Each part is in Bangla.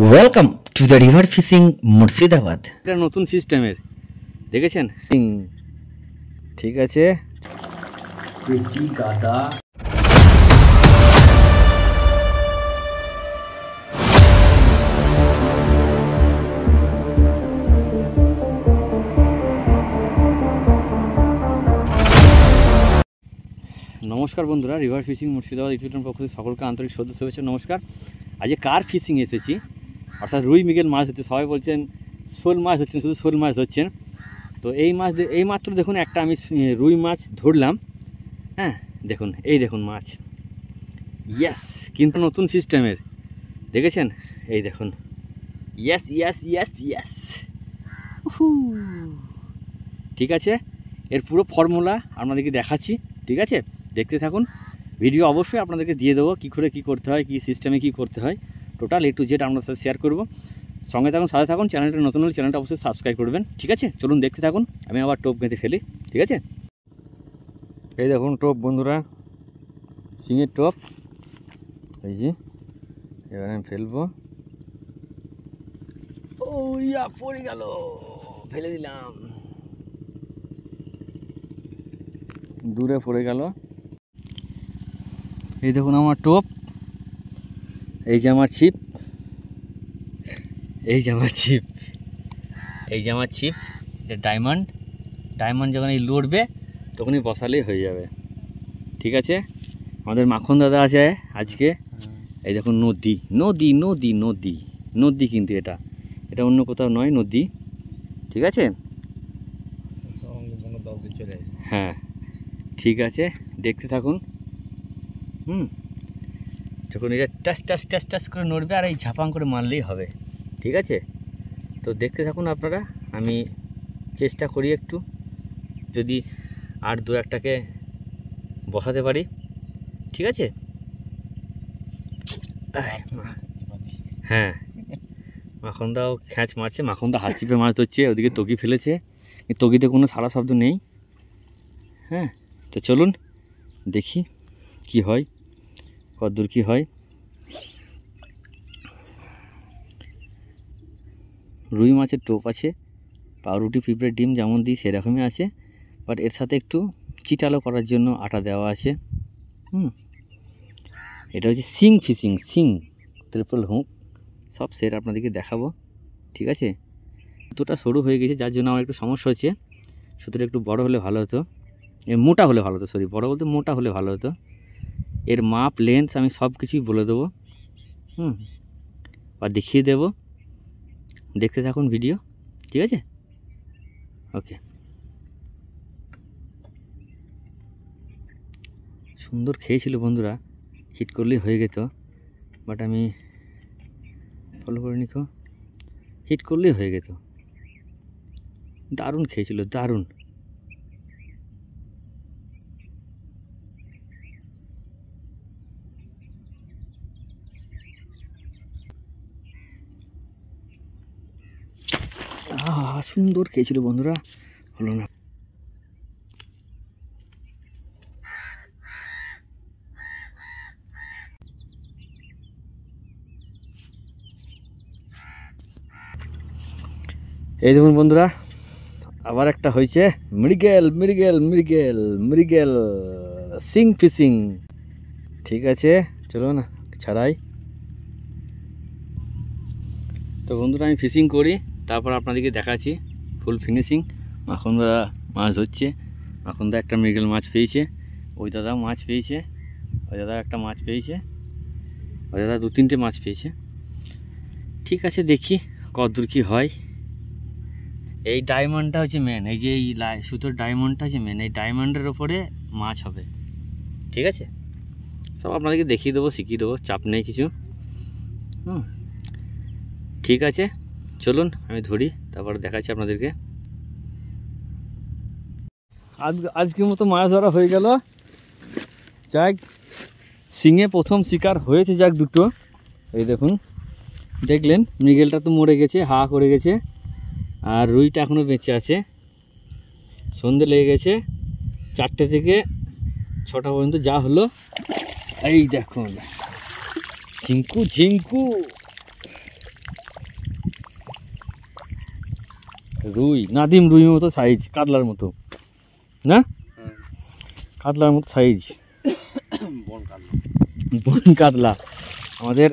Welcome to the river fishing Murshidabad. এটা নতুন সিস্টেমের দেখেছেন? ঠিক আছে। পেটি গাদা নমস্কার বন্ধুরা, রিভার ফিশিং মুর্শিদাবাদ ইউটিউবের পক্ষ থেকে সকলকে আন্তরিক শ্রদ্ধা শুভেচ্ছা নমস্কার। আজকে কার ফিশিং এসেছি, অর্থাৎ রুই মৃগেল মাছ হচ্ছে। সবাই বলছেন শোল মাছ হচ্ছেন, শুধু শোল মাছ হচ্ছেন। তো এই মাত্র দেখুন একটা আমি রুই মাছ ধরলাম। হ্যাঁ দেখুন, এই দেখুন মাছ, ইয়েস, কিন্তু নতুন সিস্টেমের দেখেছেন? এই দেখুন, ইয়েস ইয়েস ইয়েস ইয়েস। ঠিক আছে, এর পুরো ফর্মুলা আপনাদেরকে দেখাচ্ছি। ঠিক আছে, দেখতে থাকুন ভিডিও। অবশ্যই আপনাদেরকে দিয়ে দেবো কী করে কী করতে হয়, কী সিস্টেমে কী করতে হয়, টোটাল A to Z আপনার সাথে শেয়ার করবো। সঙ্গে থাকুন, সাথে থাকুন। চ্যানেলটা নতুন হলে চ্যানেলটা অবশ্যই সাবস্ক্রাইব করবেন। ঠিক আছে, চলুন দেখতে থাকুন। আমি আবার টোপ বেঁধে ফেলি। ঠিক আছে, এই দেখুন টোপ বন্ধুরা, শিঙের টোপ। এই যে এবার আমি ফেলবো। ও ইয়া, পড়ে গেল, ফেলে দিলাম, দূরে পড়ে গেল। এই দেখুন আমার টোপ, এই যে আমার ছিপ, এই যে আমার ছিপ, এই যে আমার ছিপ। এটা ডায়মন্ড যখন এই লড়বে তখনই বসালেই হয়ে যাবে। ঠিক আছে, আমাদের মাখন দাদা আছে আজকে। এই দেখুন নদী নদী নদী নদী নদী, কিন্তু এটা অন্য কোথাও নয়, নদী। ঠিক আছে, হ্যাঁ ঠিক আছে, দেখতে থাকুন। যখন এটা টাস টাস টাস টাস করে নড়বে আর এই ঝাপাং করে মারলেই হবে। ঠিক আছে, তো দেখতে থাকুন আপনারা। আমি চেষ্টা করি একটু, যদি আর দু একটাকে বসাতে পারি। ঠিক আছে, হ্যাঁ মাখনদাও খ্যাঁচ মারছে, মাখনদা হাত চিপে মাছ ধরছে, ওদিকে তগি ফেলেছে, তগিতে কোনো সারা শব্দ নেই। হ্যাঁ, তো চলুন দেখি কি হয়, কতদূর কি হয়। রুই মাছের টোপ আছে, পাউরুটি পিঁপড়ের ডিম যেমন দিই সেরকমই আছে, বাট এর সাথে একটু চিটালো করার জন্য আটা দেওয়া আছে। এটা হচ্ছে সিং ফিশিং, সিং ট্রিপল হুক, সব সেট আপনাদেরকে দেখাবো। ঠিক আছে, সুতোটা সরু হয়ে গেছে, যার জন্য আমার একটু সমস্যা হচ্ছে। সুতোটা একটু বড় হলে ভালো হতো, মোটা হলে ভালো হতো, সরি বড় বলতে মোটা হলে ভালো হতো। এর মাপ, লেন্থ আমি সব কিছুই বলে দেবো, আর দেখিয়ে দেবো। দেখতে থাকুন ভিডিও। ঠিক আছে, ওকে। সুন্দর খেয়েছিল বন্ধুরা, হিট করলেই হয়ে যেত, বাট আমি ফলো করে নিখো, হিট করলেই হয়ে যেত। দারুণ খেয়েছিল, দারুণ। সুন্দর খেয়েছিল বন্ধুরা, হলো না। এই দেখুন বন্ধুরা, আবার একটা হয়েছে, মৃগেল মৃগেল মৃগেল মৃগেল সিং ফিশিং। ঠিক আছে, চলো না ছাড়াই। তো বন্ধুরা আমি ফিশিং করি, তারপর আপনাদেরকে দেখাচ্ছি ফুল ফিনিশিং। মাখনদা মাছ ধরছে, মাখনদা একটা মৃগেল মাছ পেয়েছে, ওই দাদা মাছ পেয়েছে, ওই দাদা একটা মাছ পেয়েছে, ওই দাদা 2-3টে মাছ পেয়েছে। ঠিক আছে, দেখি কতদূর কী হয়। এই ডায়মন্ডটা হচ্ছে মেন, এই যে এই সুতোর ডায়মন্ডটা হচ্ছে মেন, এই ডায়মন্ডের ওপরে মাছ হবে। ঠিক আছে, সব আপনাদেরকে দেখিয়ে দেবো, শিখিয়ে দেবো, চাপ নেই কিছু। ঠিক আছে, চলুন আমি ধরি, তারপর দেখাচ্ছি আপনাদেরকে। আজকের মতো মাছ ধরা হয়ে গেল। যাক, শিঙে প্রথম শিকার হয়েছে, যাক দুটো। এই দেখুন, দেখলেন মৃগেলটা তো মরে গেছে, হা করে গেছে, আর রুইটা এখনও বেঁচে আছে। সন্ধে লেগে গেছে, 4টে থেকে 6টা পর্যন্ত যা হলো। এই দেখুন ঝিঙ্কু ঝিঙ্কু, রুই, নাদিম রুই মতো সাইজ, কাতলার মতো না, কাতলার মতো সাইজ, বন কাতলা। আমাদের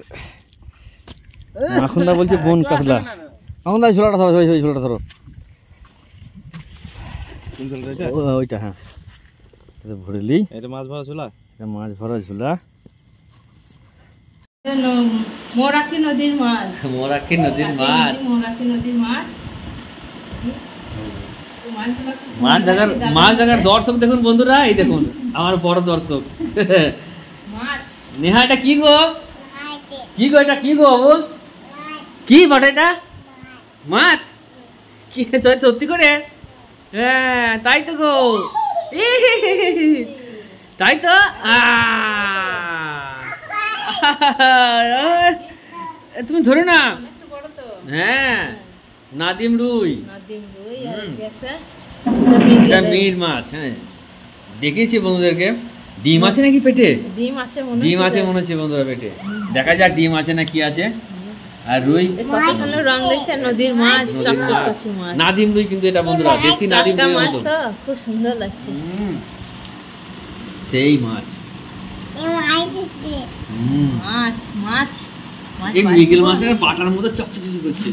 মাখনদা বলছে বন কাতলা। মাখনদা ঝোলাটা ধরো, ওই ঝোলাটা ধরো, ওইটা, হ্যাঁ ভরলি। এটা মাছ ভরা ঝোলা, এটা মাছ ভরা ঝোলা। মোরাকি নদীর মাছ, মোরাকি নদীর মাছ, মোরাকি নদীর মাছ। মাছ দেখার দর্শক দেখুন বন্ধুরা, এই দেখুন আমার বড় দর্শক মাছ। নেহা, এটা কি গো, কি গো, এটা কি গো বাবু, কি বটে এটা? মাছ? কি সত্যি করে? হ্যাঁ তাই তো গো, তাই তো। তুমি ধরে না, হ্যাঁ নাদিম রুই, এটা মির মাছ। হ্যাঁ দেখেছি বন্ধুদেরকে। ডিম আছে নাকি পেটে? ডিম আছে মনে হচ্ছে বন্ধুরা পেটে। দেখা যাক ডিম আছে না কি আছে। আর রুই, কতখানি রং দেখছে, নদীর মাছ, চকচক করছে মাছ। নাদিম রুই কিন্তু এটা বন্ধুরা, দেশি নাদিম রুই মাছ মতো, তো খুব সুন্দর লাগছে। সেই মাছ। মাছ মাছ এই মৃগেল মাছের পাটার মতো চকচক করছে।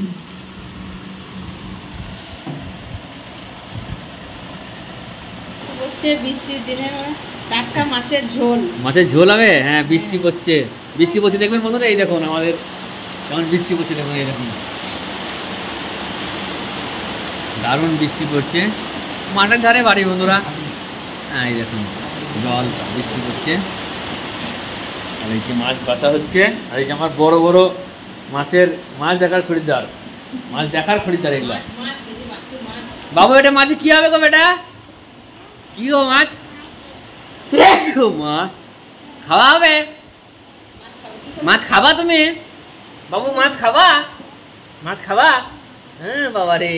হচ্ছে বৃষ্টির দিনে টাটকা মাছের ঝোল, মাছের ঝোল হবে। হ্যাঁ বৃষ্টি পড়ছে, বৃষ্টি পড়ছে দেখবেন বন্ধুরা, এই দেখুন আমাদের কেমন বৃষ্টি পড়ছে, দেখুন এই দেখুন দারুণ বৃষ্টি পড়ছে। মাঠের ধারে বাড়ি বন্ধুরা, হ্যাঁ এই দেখুন জল, বৃষ্টি পড়ছে। আর এই যে মাছ বাছা হচ্ছে, আর এই যে আমার বড় বড় মাছের, মাছ দেখার খরিদ্দার, মাছ দেখার খরিদ্দার এগুলা। বাবু এটা মাছে কি হবে গো বেটা, কি গো মাছ? মাছ খাওয়া হবে? মাছ খাবা তুমি বাবু? মাছ খাবা? মাছ খাবা? হ্যাঁ বাবা রে,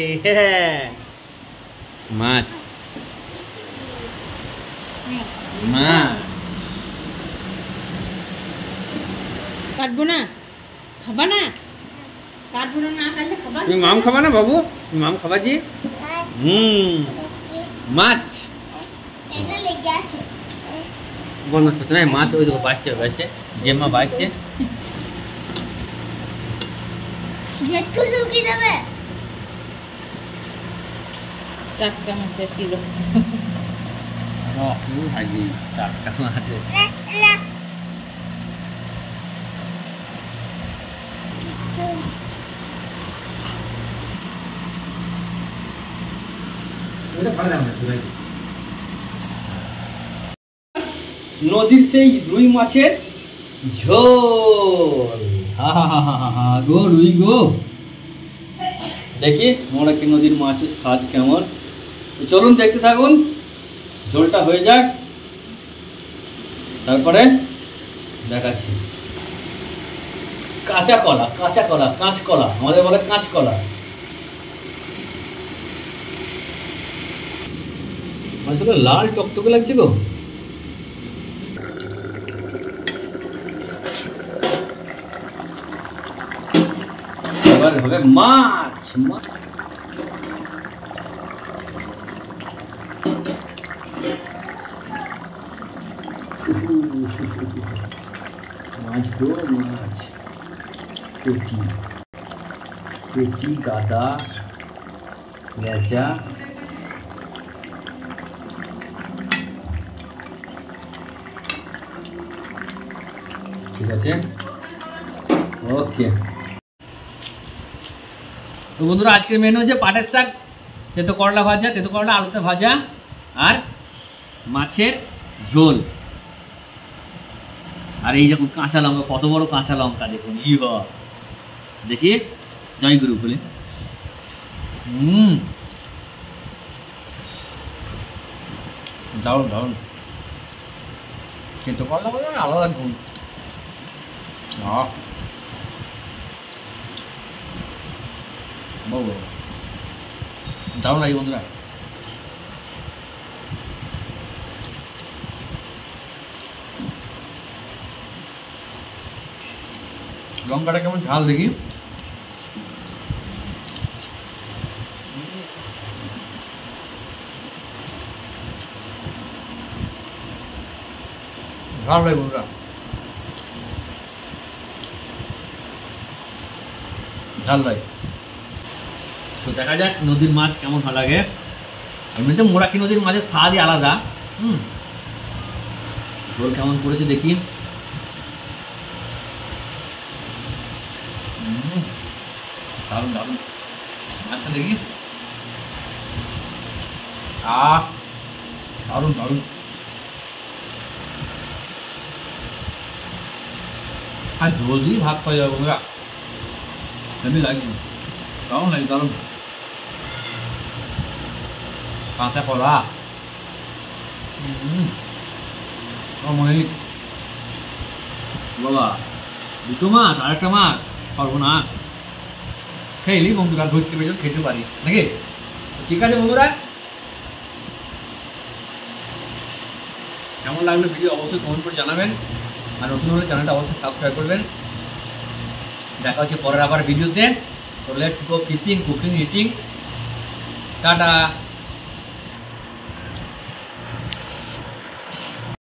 মাছ মাছ কাটবো না, খাবা না, কাটবো না, না কাটলে খাবা। তুমি মাম খাবা না বাবু? তুমি মাম খাবা জি? মাছ বনমাছ করছে না, মাছ ওই দেখো বাঁচছে, বাঁচছে জেম্মা বাঁচছে। জেঠু ঝুঁকি দেবে টাটকা মাছের কিলো। থাকবি টাটকা মাছের। নদীর সেই রুই মাছের ঝোল, গো রুই গো। দেখি মোরাকি নদীর মাছের স্বাদ কেমন, চলুন দেখতে থাকুন। ঝোলটা হয়ে যাক, তারপরে দেখাচ্ছি। কাঁচা কলা, কাঁচা কলা, কাঁচকলা, আমাদের বলে কাঁচকলা। আসলে লাল টকটকে লাগছে গো। এবার হবে মাছ, মাছ গো মাছ, পেটি, পেটি, গাদা, গেঁচা। ঠিক আছে, ওকে। তো বন্ধুরা আজকের মেনু হচ্ছে পাটের শাক, তেতো করলা ভাজা, তেতো করলা আলুতে ভাজা, আর মাছের ঝোল। আর এই দেখুন কাঁচা লঙ্কা, কত বড় কাঁচা লঙ্কা দেখুন, দেখি জয় গুরু বলে। দারুণ দারুণ, তেতো করলা ভাজা আলাদা গুণ। দারুণ লাগে বন্ধুরা। লঙ্কাটা কেমন ঝাল দেখি। ভালো লাগে বন্ধুরা, ঝাল লাগে। তো দেখা যাক নদীর মাছ কেমন ভালো লাগে। এমনিতে মোরাকি নদীর মাছের স্বাদই আলাদা। ঝোল কেমন করেছে দেখি। দারুণ দারুণ মাছটা দেখি। দারুণ দারুণ। আর ঝোল দিয়ে ভাত পাওয়া যাবে বন্ধুরা, হেভি লাগছে, দারুণ লাগে দারুণ। কাঁচা কলা, মনে হয় বাবা দুটো মাছ আর একটা মাছ পারবো না, খেয়েলি বন্ধুরা, ধরতে পেরে খেতে পারি নাকি। ঠিক আছে বন্ধুরা, কেমন লাগলো ভিডিও অবশ্যই কমেন্ট করে জানাবেন, আর নতুন হলে চ্যানেলটা অবশ্যই সাবস্ক্রাইব করবেন। দেখা হচ্ছে পরের আবার ভিডিওতে। তো let's go fishing, cooking, eating, tata.